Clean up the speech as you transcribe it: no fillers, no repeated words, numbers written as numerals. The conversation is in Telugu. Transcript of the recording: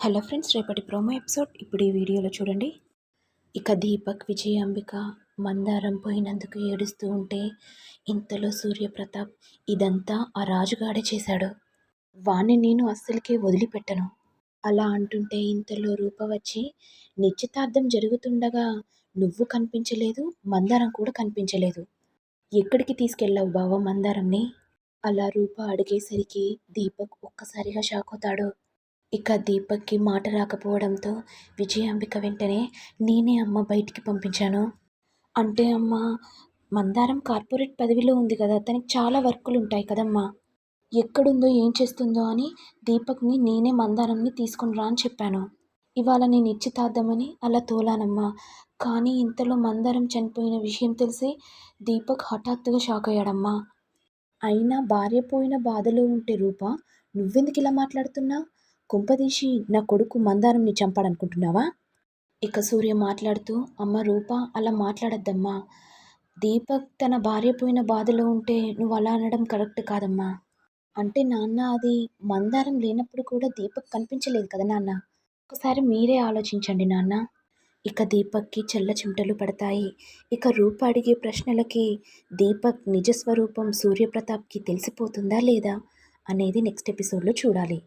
హలో ఫ్రెండ్స్, రేపటి ప్రోమో ఎపిసోడ్ ఇప్పుడు ఈ వీడియోలో చూడండి. ఇక దీపక్, విజయాంబిక మందారం పోయినందుకు ఏడుస్తూ ఉంటే ఇంతలో సూర్యప్రతాప్ ఇదంతా ఆ రాజుగాడే చేశాడు, వాణ్ణి నేను అస్సలకే వదిలిపెట్టను అలా అంటుంటే ఇంతలో రూప వచ్చి, నిశ్చితార్థం జరుగుతుండగా నువ్వు కనిపించలేదు, మందారం కూడా కనిపించలేదు, ఎక్కడికి తీసుకెళ్ళావు బావ మందారంని? అలా రూప అడిగేసరికి దీపక్ ఒక్కసారిగా షాక్ అవుతాడు. ఇక దీపక్కి మాట రాకపోవడంతో విజయాంబిక వెంటనే, నేనే అమ్మ బయటికి పంపించాను. అంటే అమ్మ, మందారం కార్పొరేట్ పదవిలో ఉంది కదా, తనకి చాలా వర్కులు ఉంటాయి కదమ్మా, ఎక్కడుందో ఏం చేస్తుందో అని దీపక్ని నేనే మందారంని తీసుకుని రా అని చెప్పాను. ఇవాళ నేను నిశ్చితార్థమని అలా తోలానమ్మా. కానీ ఇంతలో మందారం చనిపోయిన విషయం తెలిసి దీపక్ హఠాత్తుగా షాక్ అయ్యాడమ్మా. అయినా భార్య పోయిన బాధలో ఉంటే రూప, నువ్వెందుకు ఇలా మాట్లాడుతున్నావు? కుంపదీసి నా కొడుకు మందారంని చంపాడనుకుంటున్నావా? ఇక సూర్య మాట్లాడుతూ, అమ్మ రూప, అలా మాట్లాడద్దమ్మా. దీపక్ తన భార్య పోయిన బాధలో ఉంటే నువ్వు అలా అనడం కరెక్ట్ కాదమ్మా. అంటే నాన్న, అది మందారం లేనప్పుడు కూడా దీపక్ కనిపించలేదు కదా నాన్న, ఒకసారి మీరే ఆలోచించండి నాన్న. ఇక దీపక్కి చల్ల చెమటలు పడతాయి. ఇక రూప అడిగే ప్రశ్నలకి దీపక్ నిజస్వరూపం సూర్యప్రతాప్కి తెలిసిపోతుందా లేదా అనేది నెక్స్ట్ ఎపిసోడ్లో చూడాలి.